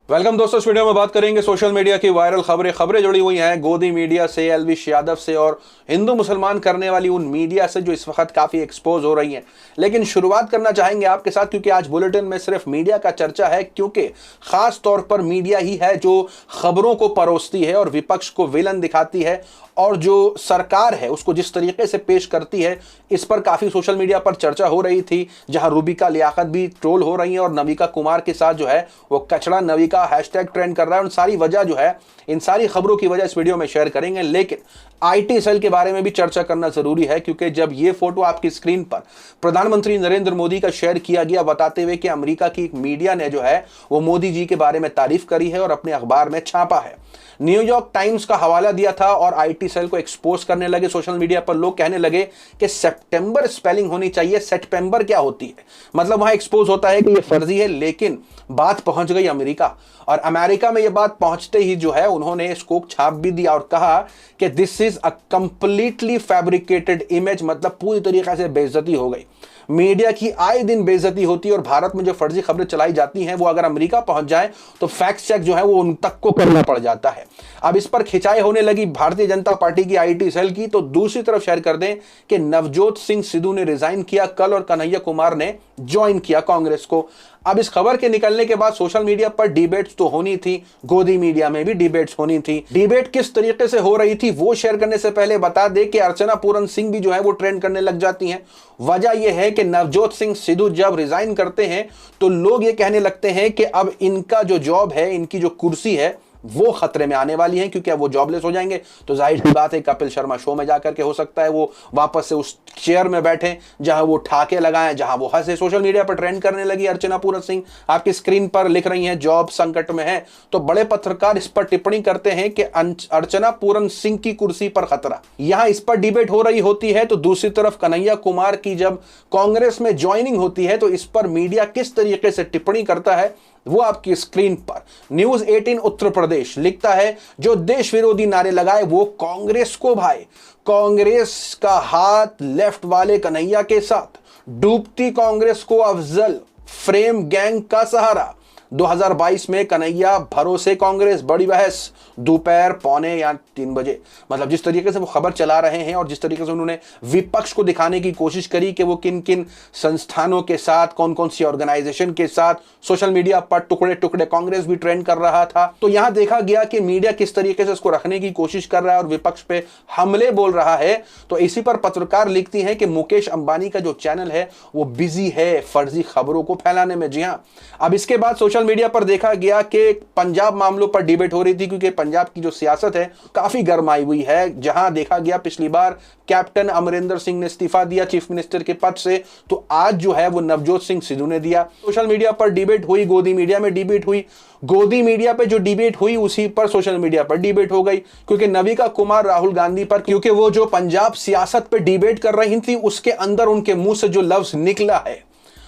Welcome दोस्तों, इस video में बात करेंगे सोशल मीडिया की वायरल खबरें जुड़ी हुई हैं गोदी मीडिया से, एलविश यादव से और हिंदू मुसलमान करने वाली उन मीडिया से जो इस वक्त काफी एक्सपोज हो रही हैं। लेकिन शुरुआत करना चाहेंगे आपके साथ, क्योंकि आज बुलेटिन में सिर्फ मीडिया का चर्चा है, क्योंकि खास तौर पर मीडिया ही है जो खबरों को परोसती है और विपक्ष को विलन दिखाती है, और जो सरकार है उसको जिस तरीके से पेश करती है, इस पर काफी सोशल मीडिया पर चर्चा हो रही थी। जहां रूबिका लियाकत भी ट्रोल हो रही है और नविका कुमार के साथ जो है वो कचड़ा नविका हैशटैग ट्रेंड कर रहा है। उन सारी वजह जो है, इन सारी खबरों की वजह इस वीडियो में शेयर करेंगे। लेकिन आईटी सेल के बारे में भी चर्चा करना जरूरी है, क्योंकि जब ये फोटो आपकी स्क्रीन पर प्रधानमंत्री नरेंद्र मोदी का शेयर किया गया, बताते हुए कि अमेरिका की एक मीडिया ने जो है वो मोदी जी के बारे में तारीफ करी है और अपने अखबार में छापा है। न्यूयॉर्क टाइम्स का हवाला दिया था और आईटी सेल को एक्सपोज करने लगे सोशल मीडिया पर। लोग कहने लगे कि सितंबर स्पेलिंग होनी चाहिए, सेप्टेम्बर क्या होती है। मतलब वहां एक्सपोज होता है कि ये फर्जी है, लेकिन बात पहुंच गई अमेरिका, और अमेरिका में ये बात पहुंचते ही जो है उन्होंने इसको छाप भी दिया और कहा कि this is a completely fabricated image. मतलब पूरी तरीके से बेइज्जती हो गई। मीडिया की आए दिन बेइज्जती होती है और भारत में जो फर्जी खबरें चलाई जाती हैं वो अगर अमेरिका पहुंच जाए तो फैक्ट चेक जो है वो उन तक को करना पड़ जाता है। अब इस पर खिंचाई होने लगी भारतीय जनता पार्टी की आईटी सेल की। तो दूसरी तरफ शेयर कर दें कि नवजोत सिंह सिद्धू ने रिजाइन किया कल और कन्हैया कुमार ने ज्वाइन किया कांग्रेस को। अब इस खबर के निकलने के बाद सोशल मीडिया पर डिबेट्स तो होनी थी, गोदी मीडिया में भी डिबेट्स होनी थी। डिबेट किस तरीके से हो रही थी वो शेयर करने से पहले बता दें कि अर्चना पूरन सिंह भी जो है वो ट्रेंड करने लग जाती हैं। वजह यह है कि नवजोत सिंह सिद्धू जब रिजाइन करते हैं तो लोग ये कहने लगते हैं कि अब इनका जो जॉब है, इनकी जो कुर्सी है वो खतरे में आने वाली है, क्योंकि अब वो जॉबलेस हो जाएंगे। तो जाहिर सी बात है कपिल शर्मा शो में जाकर के हो सकता है वो वापस से उस चेयर में बैठे जहां वो ठाके लगाएं, जहां वो हंसे। सोशल मीडिया पर ट्रेंड करने लगी अर्चना पूरन सिंह। आपकी स्क्रीन पर लिख रही हैं जॉब संकट में है, तो बड़े पत्रकार इस पर टिप्पणी करते हैं कि अर्चना पूरन सिंह की कुर्सी पर खतरा। यहां इस पर डिबेट हो रही होती है, तो दूसरी तरफ कन्हैया कुमार की जब कांग्रेस में ज्वाइनिंग होती है तो इस पर मीडिया किस तरीके से टिप्पणी करता है वो आपकी स्क्रीन पर। न्यूज 18 उत्तर प्रदेश लिखता है, जो देश विरोधी नारे लगाए वो कांग्रेस को भाए। कांग्रेस का हाथ लेफ्ट वाले कन्हैया के साथ, डूबती कांग्रेस को अफजल, फ्रेम गैंग का सहारा। 2022 में कन्हैया भरोसे कांग्रेस, बड़ी बहस दोपहर 2:45 बजे। मतलब जिस तरीके से वो खबर चला रहे हैं और जिस तरीके से उन्होंने विपक्ष को दिखाने की कोशिश करी कि वो किन किन संस्थानों के साथ, कौन कौन सी ऑर्गेनाइजेशन के साथ, सोशल मीडिया पर टुकड़े टुकड़े कांग्रेस भी ट्रेंड कर रहा था। तो यहां देखा गया कि मीडिया किस तरीके से उसको रखने की कोशिश कर रहा है और विपक्ष पे हमले बोल रहा है। तो इसी पर पत्रकार लिखती हैं कि मुकेश अंबानी का जो चैनल है वो बिजी है फर्जी खबरों को फैलाने में। जी हां, अब इसके बाद सोशल मीडिया पर देखा गया कि पंजाब मामलों पर डिबेट हो रही थी, क्योंकि पंजाब की जो सियासत है काफी गर्माई हुई है। जहां देखा गया पिछली बार कैप्टन अमरिंदर सिंह ने इस्तीफा दिया चीफ मिनिस्टर के पद से, तो आज जो है वो नवजोत सिंह सिद्धू ने दिया। सोशल मीडिया पर डिबेट हुई, गोदी मीडिया में डिबेट हुई। गोदी मीडिया पे जो डिबेट हुई उसी पर सोशल मीडिया पर डिबेट हो गई, क्योंकि नविका कुमार राहुल गांधी पर, क्योंकि वो जो पंजाब सियासत पे डिबेट कर रही थी उसके अंदर उनके मुंह से जो लफ्ज निकला है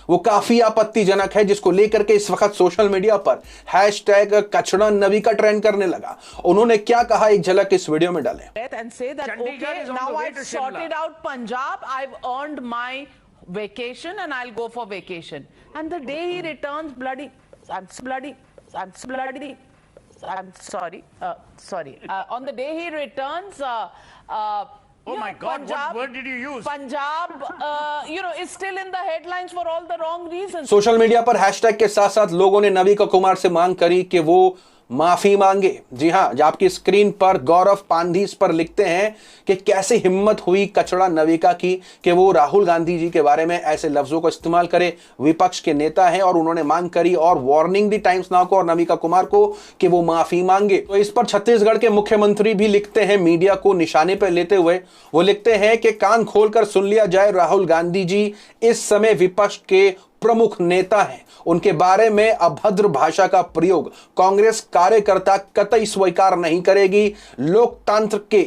वो काफी आपत्तिजनक है, जिसको लेकर के इस वक्त सोशल मीडिया पर हैशटैग कचड़ा नविका ट्रेंड करने लगा। उन्होंने क्या कहा, एक झलक इस वीडियो में डालें। And say that okay, now I've sorted out Punjab, I've earned my vacation and I'll go for vacation. And the day he returns, I'm sorry. On the day he returns, Oh my God, Punjab, what word did you use? Punjab, is still in the headlines for all the wrong reasons. Social media पर hashtag के साथ साथ लोगों ने नविका कुमार से मांग करी कि वो माफी मांगे। जी हां, जो आपकी स्क्रीन पर गौरव पांधी इस पर लिखते हैं कि कैसे हिम्मत हुई कचड़ा नविका की कि वो राहुल गांधी जी के बारे में ऐसे लफ्जों को इस्तेमाल करे। विपक्ष के नेता हैं और उन्होंने मांग करी और वार्निंग दी टाइम्स नाउ को और नविका कुमार को कि वो माफी मांगे। तो इस पर छत्तीसगढ़ के मुख्यमंत्री भी लिखते हैं, मीडिया को निशाने पर लेते हुए वो लिखते हैं कि कान खोलकर सुन लिया जाए, राहुल गांधी जी इस समय विपक्ष के प्रमुख नेता हैं। उनके बारे में अभद्र भाषा का प्रयोग कांग्रेस कार्यकर्ता कतई स्वीकार नहीं करेगी। लोकतंत्र के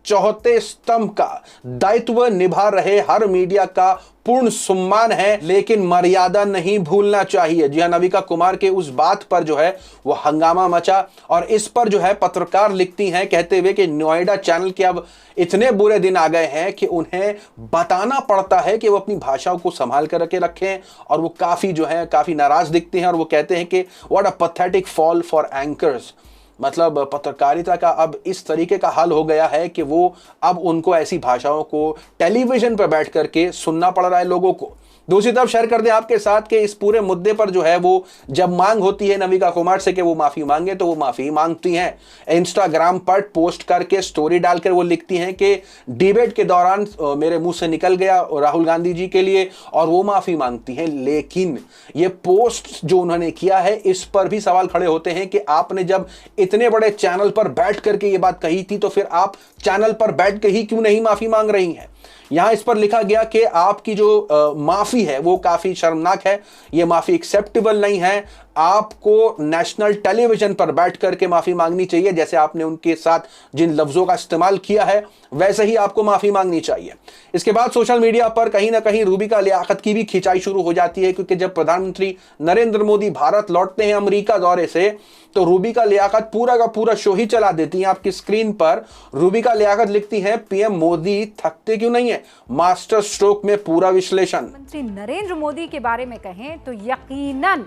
चौथे स्तंभ का दायित्व निभा रहे हर मीडिया का पूर्ण सम्मान है, लेकिन मर्यादा नहीं भूलना चाहिए। जी हां, नविका कुमार के उस बात पर जो है वो हंगामा मचा और इस पर जो है पत्रकार लिखती हैं कहते हुए कि नोएडा चैनल के अब इतने बुरे दिन आ गए हैं कि उन्हें बताना पड़ता है कि वो अपनी भाषाओं को संभाल कर के रखें, और वो काफी जो है काफी नाराज दिखते हैं और वो कहते हैं कि what a pathetic fall for anchors. मतलब पत्रकारिता का अब इस तरीके का हाल हो गया है कि वो अब उनको ऐसी भाषाओं को टेलीविजन पर बैठ करके सुनना पड़ रहा है लोगों को। दूसरी तरफ शेयर कर दें आपके साथ कि इस पूरे मुद्दे पर जो है वो जब मांग होती है नविका कुमार से कि वो माफी मांगे तो वो माफी मांगती हैं। इंस्टाग्राम पर पोस्ट करके स्टोरी डालकर वो लिखती हैं कि डिबेट के दौरान मेरे मुंह से निकल गया राहुल गांधी जी के लिए, और वो माफी मांगती हैं। लेकिन ये पोस्ट जो उन्होंने किया है इस पर भी सवाल खड़े होते हैं कि आपने जब इतने बड़े चैनल पर बैठ करके ये बात कही थी तो फिर आप चैनल पर बैठ के ही क्यों नहीं माफी मांग रही हैं। यहां इस पर लिखा गया कि आपकी जो माफी है वो काफी शर्मनाक है, ये माफी एक्सेप्टेबल नहीं है। आपको नेशनल टेलीविजन पर बैठ करके माफी मांगनी चाहिए, जैसे आपने उनके साथ जिन लफ्जों का इस्तेमाल किया है वैसे ही आपको माफी मांगनी चाहिए। इसके बाद सोशल मीडिया पर कहीं ना कहीं रूबिका लियाकत की भी खिंचाई शुरू हो जाती है, क्योंकि जब प्रधानमंत्री नरेंद्र मोदी भारत लौटते हैं अमेरिका दौरे से तो रूबिका लियाकत पूरा का पूरा शो ही चला देती हैं। आपकी स्क्रीन पर रूबिका लियाकत लिखती हैं, पीएम मोदी थकते क्यों नहीं है, मास्टर स्ट्रोक में पूरा विश्लेषण। प्रधानमंत्री नरेंद्र मोदी के बारे में कहें तो यकीनन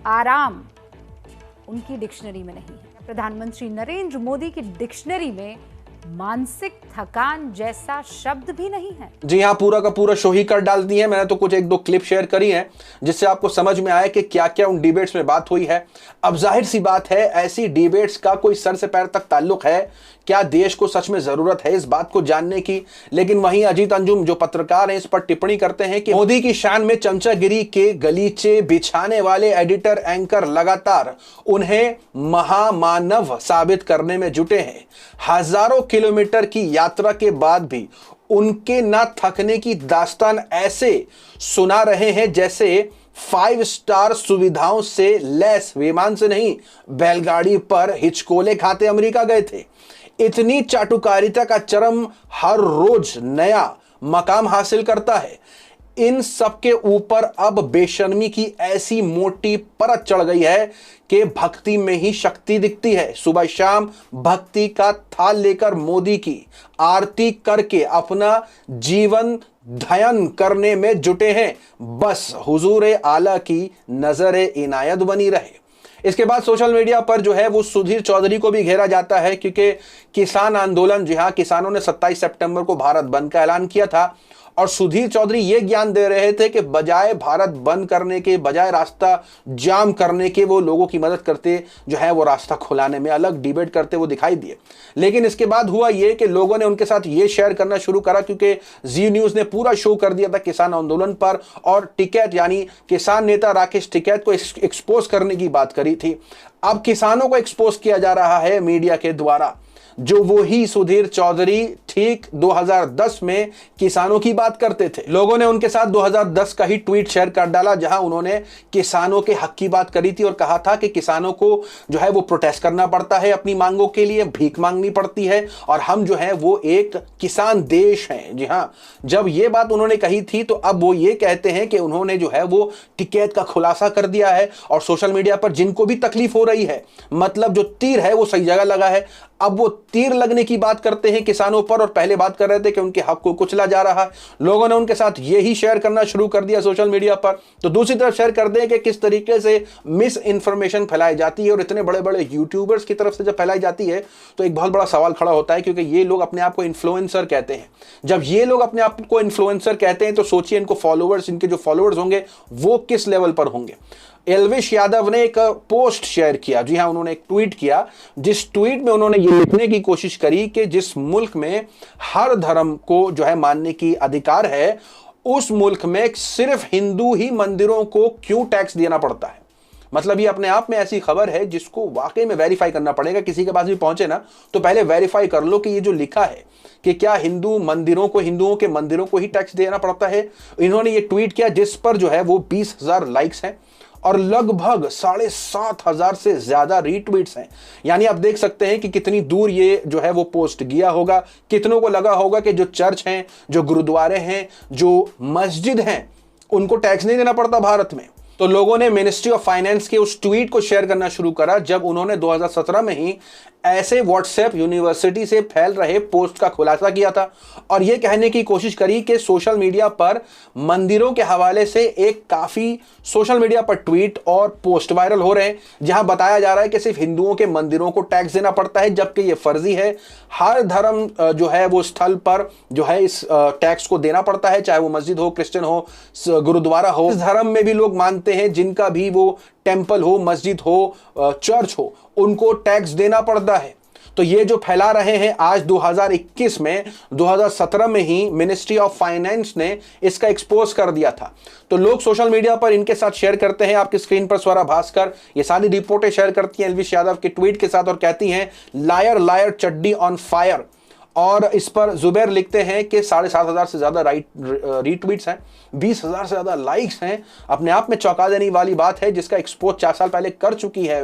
आराम उनकी डिक्शनरी में नहीं है। प्रधानमंत्री नरेंद्र मोदी की डिक्शनरी में मानसिक थकान जैसा शब्द भी नहीं है। जी हाँ, पूरा का पूरा शो ही कर डालती है। मैंने तो कुछ एक दो क्लिप शेयर करी हैं जिससे आपको समझ में आया कि क्या क्या उन डिबेट्स में बात हुई है। अब जाहिर सी बात है ऐसी डिबेट्स का कोई सर से पैर तक ताल्लुक है क्या, देश को सच में जरूरत है इस बात को जानने की। लेकिन वहीं अजीत अंजुम जो पत्रकार हैं इस पर टिप्पणी करते हैं कि मोदी की शान में चमचागिरी के गलीचे बिछाने वाले एडिटर एंकर लगातार उन्हें महामानव साबित करने में जुटे हैं। हजारों किलोमीटर की यात्रा के बाद भी उनके ना थकने की दास्तान ऐसे सुना रहे हैं जैसे 5 स्टार सुविधाओं से लैस विमान से नहीं बैलगाड़ी पर हिचकोले खाते अमेरिका गए थे। इतनी चाटुकारिता का चरम हर रोज नया मकाम हासिल करता है। इन सब के ऊपर अब बेशर्मी की ऐसी मोटी परत चढ़ गई है कि भक्ति में ही शक्ति दिखती है। सुबह शाम भक्ति का थाल लेकर मोदी की आरती करके अपना जीवन धयन करने में जुटे हैं। बस हुजूर आला की नजर इनायत बनी रहे। इसके बाद सोशल मीडिया पर जो है वो सुधीर चौधरी को भी घेरा जाता है, क्योंकि किसान आंदोलन, जी हां, किसानों ने 27 सितंबर को भारत बंद का ऐलान किया था और सुधीर चौधरी ये ज्ञान दे रहे थे कि बजाय भारत बंद करने के, बजाय रास्ता जाम करने के, वो लोगों की मदद करते जो है वो रास्ता खुलाने में अलग डिबेट करते वो दिखाई दिए। लेकिन इसके बाद हुआ ये कि लोगों ने उनके साथ ये शेयर करना शुरू करा, क्योंकि जी न्यूज़ ने पूरा शो कर दिया था किसान आंदोलन पर और टिकैत यानी किसान नेता राकेश टिकैत को एक्सपोज करने की बात करी थी। अब किसानों को एक्सपोज किया जा रहा है मीडिया के द्वारा, जो वो ही सुधीर चौधरी ठीक 2010 में किसानों की बात करते थे। लोगों ने उनके साथ 2010 का ही ट्वीट शेयर कर डाला जहां उन्होंने किसानों के हक की बात करी थी और कहा था कि किसानों को जो है वो प्रोटेस्ट करना पड़ता है, अपनी मांगों के लिए भीख मांगनी पड़ती है और हम जो है वो एक किसान देश हैं। जी हां, जब ये बात उन्होंने कही थी तो अब वो ये कहते हैं कि उन्होंने जो है वो टिकैत का खुलासा कर दिया है और सोशल मीडिया पर जिनको भी तकलीफ हो रही है, मतलब जो तीर है वो सही जगह लगा है। अब वो तीर लगने की बात करते हैं किसानों पर और पहले बात कर रहे थे कि उनके हक को कुचला जा रहा है। लोगों ने उनके साथ यही शेयर करना शुरू कर दिया सोशल मीडिया पर। तो दूसरी तरफ शेयर कर दें कि किस तरीके से मिस इन्फॉर्मेशन फैलाई जाती है और इतने बड़े बड़े यूट्यूबर्स की तरफ से जब फैलाई जाती है तो एक बहुत बड़ा सवाल खड़ा होता है, क्योंकि ये लोग अपने आप को इन्फ्लुएंसर कहते हैं। जब ये लोग अपने आप को इन्फ्लुएंसर कहते हैं तो सोचिए इनको फॉलोअर्स, इनके जो फॉलोअर्स होंगे वो किस लेवल पर होंगे। एल्विश यादव ने एक पोस्ट शेयर किया, जी हां, उन्होंने एक ट्वीट किया जिस ट्वीट में उन्होंने ये लिखने की कोशिश करी कि जिस मुल्क में हर धर्म को जो है मानने की अधिकार है उस मुल्क में सिर्फ हिंदू ही मंदिरों को क्यों टैक्स देना पड़ता है। मतलब ये अपने आप में ऐसी खबर है जिसको वाकई में वेरीफाई करना पड़ेगा। किसी के पास भी पहुंचे ना तो पहले वेरीफाई कर लो कि ये जो लिखा है कि क्या हिंदू मंदिरों को, हिंदुओं के मंदिरों को ही टैक्स देना पड़ता है। इन्होंने ये ट्वीट किया जिस पर जो है वो 20,000 लाइक्स हैं और लगभग 7,500 से ज्यादा रीट्वीट्स हैं। यानी आप देख सकते हैं कि कितनी दूर ये जो है वो पोस्ट गया होगा, कितनों को लगा होगा कि जो चर्च हैं, जो गुरुद्वारे हैं, जो मस्जिद हैं, उनको टैक्स नहीं देना पड़ता भारत में। तो लोगों ने मिनिस्ट्री ऑफ फाइनेंस के उस ट्वीट को शेयर करना शुरू करा जब उन्होंने 2017 में ही ऐसे व्हाट्सएप यूनिवर्सिटी से फैल रहे पोस्ट का खुलासा किया था और यह कहने की कोशिश करी कि सोशल मीडिया पर मंदिरों के हवाले से एक काफी सोशल मीडिया पर ट्वीट और पोस्ट वायरल हो रहे हैं जहां बताया जा रहा है कि सिर्फ हिंदुओं के मंदिरों को टैक्स देना पड़ता है, जबकि यह फर्जी है। हर धर्म जो है वो स्थल पर जो है इस टैक्स को देना पड़ता है, चाहे वो मस्जिद हो, क्रिश्चियन हो, गुरुद्वारा हो। इस धर्म में भी लोग मानते हैं, जिनका भी वो टेंपल हो, मस्जिद हो, चर्च हो, उनको टैक्स देना पड़ता है। तो ये जो फैला रहे हैं आज 2021 में, 2017 में ही मिनिस्ट्री ऑफ फाइनेंस ने इसका एक्सपोज कर दिया था। तो लोग सोशल मीडिया पर इनके साथ शेयर करते हैं। आपकी स्क्रीन पर स्वरा भास्कर ये सारी रिपोर्टें शेयर करती हैं एलवी यादव के ट्वीट के साथ और कहती हैं लायर लायर चड्डी ऑन फायर। और इस पर जुबैर लिखते हैं कि 7,500 से ज्यादा रीट्वीट्स हैं, 20,000 से ज्यादा लाइक्स हैं। अपने आप में चौंका देने वाली बात है, जिसका एक्सपोज 4 साल पहले कर चुकी है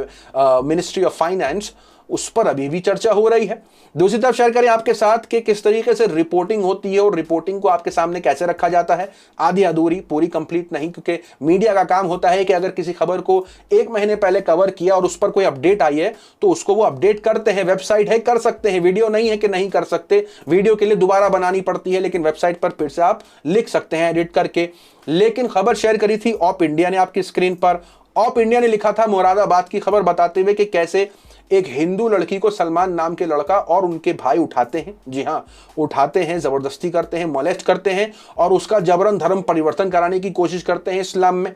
मिनिस्ट्री ऑफ फाइनेंस, उस पर अभी भी चर्चा हो रही है। दूसरी तरफ शेयर करें आपके साथ कि किस तरीके से रिपोर्टिंग होती है और रिपोर्टिंग को आपके सामने कैसे रखा जाता है, आधी अधूरी, पूरी कंप्लीट नहीं, क्योंकि मीडिया का काम होता है कि अगर किसी खबर को 1 महीने पहले कवर किया और उस पर कोई अपडेट आई है तो उसको वो अपडेट करते हैं। वेबसाइट है, कर सकते हैं, वीडियो नहीं है कि नहीं कर सकते, वीडियो के लिए दोबारा बनानी पड़ती है, लेकिन वेबसाइट पर फिर से आप लिख सकते हैं एडिट करके। लेकिन खबर शेयर करी थी ऑप इंडिया ने आपकी स्क्रीन पर। ऑप इंडिया ने लिखा था मुरादाबाद की खबर बताते हुए कि कैसे एक हिंदू लड़की को सलमान नाम के लड़का और उनके भाई उठाते हैं, जी हां उठाते हैं, जबरदस्ती करते हैं, मोलेस्ट करते हैं और उसका जबरन धर्म परिवर्तन कराने की कोशिश करते हैं इस्लाम में।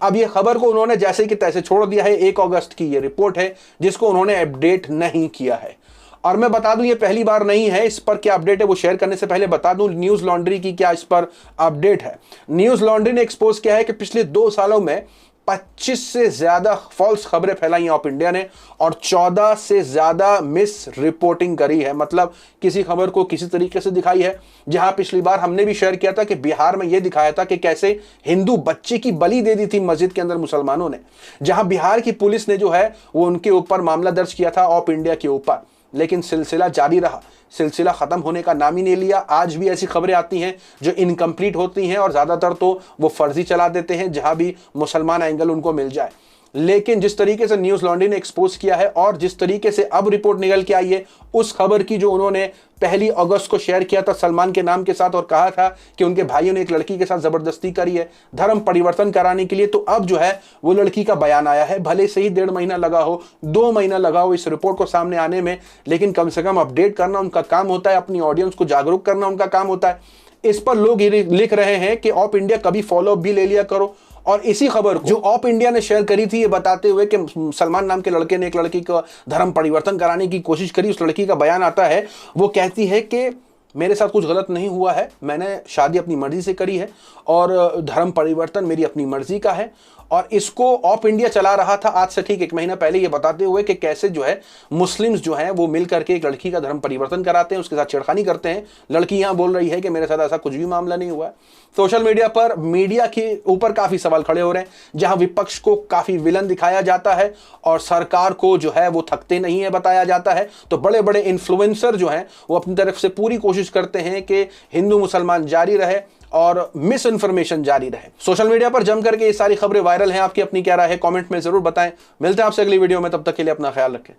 अब ये खबर को उन्होंने जैसे कि तैसे छोड़ दिया है। 1 अगस्त की ये रिपोर्ट है जिसको उन्होंने अपडेट नहीं किया है। और मैं बता दूं ये पहली बार नहीं है, इस पर क्या अपडेट है वो शेयर करने से पहले बता दूं न्यूज लॉन्ड्री की क्या इस पर अपडेट है। न्यूज लॉन्ड्री ने एक्सपोज किया है कि पिछले 2 सालों में 25 से ज्यादा फॉल्स खबरें फैलाई ऑप इंडिया ने और 14 से ज्यादा मिस रिपोर्टिंग करी है। मतलब किसी खबर को किसी तरीके से दिखाई है। जहां पिछली बार हमने भी शेयर किया था कि बिहार में यह दिखाया था कि कैसे हिंदू बच्चे की बलि दे दी थी मस्जिद के अंदर मुसलमानों ने, जहां बिहार की पुलिस ने जो है वो उनके ऊपर मामला दर्ज किया था ऑप इंडिया के ऊपर। लेकिन सिलसिला जारी रहा, सिलसिला खत्म होने का नाम ही नहीं लिया। आज भी ऐसी खबरें आती हैं जो इनकम्प्लीट होती हैं और ज्यादातर तो वो फर्जी चला देते हैं जहां भी मुसलमान एंगल उनको मिल जाए। लेकिन जिस तरीके से न्यूज लॉन्ड्री ने एक्सपोज किया है और जिस तरीके से अब रिपोर्ट निकल के आई है उस खबर की जो उन्होंने 1 अगस्त को शेयर किया था सलमान के नाम के साथ और कहा था कि उनके भाइयों ने एक लड़की के साथ जबरदस्ती करी है धर्म परिवर्तन कराने के लिए, तो अब जो है वो लड़की का बयान आया है। भले से ही 1.5 महीना लगा हो, 2 महीना लगा हो इस रिपोर्ट को सामने आने में, लेकिन कम से कम अपडेट करना उनका काम होता है, अपनी ऑडियंस को जागरूक करना उनका काम होता है। इस पर लोग ये लिख रहे हैं कि ऑप इंडिया कभी फॉलो अप भी ले लिया करो। और इसी खबर को जो ऑप इंडिया ने शेयर करी थी ये बताते हुए कि सलमान नाम के लड़के ने एक लड़की का धर्म परिवर्तन कराने की कोशिश करी, उस लड़की का बयान आता है, वो कहती है कि मेरे साथ कुछ गलत नहीं हुआ है, मैंने शादी अपनी मर्जी से करी है और धर्म परिवर्तन मेरी अपनी मर्जी का है। और इसको ऑप इंडिया चला रहा था आज से ठीक 1 महीना पहले ये बताते हुए कि कैसे जो है मुस्लिम्स जो हैं वो मिल करके एक लड़की का धर्म परिवर्तन कराते हैं, उसके साथ छेड़खानी करते हैं। लड़की यहाँ बोल रही है कि मेरे साथ ऐसा कुछ भी मामला नहीं हुआ है। सोशल मीडिया पर मीडिया के ऊपर काफी सवाल खड़े हो रहे हैं, जहां विपक्ष को काफी विलन दिखाया जाता है और सरकार को जो है वो थकते नहीं है बताया जाता है। तो बड़े बड़े इन्फ्लुएंसर जो हैं वो अपनी तरफ से पूरी कोशिश करते हैं कि हिंदू मुसलमान जारी रहे और मिस इन्फॉर्मेशन जारी रहे। सोशल मीडिया पर जम करके ये सारी खबरें वायरल हैं। आपकी अपनी क्या राय है कमेंट में जरूर बताएं। मिलते हैं आपसे अगली वीडियो में, तब तक के लिए अपना ख्याल रखें।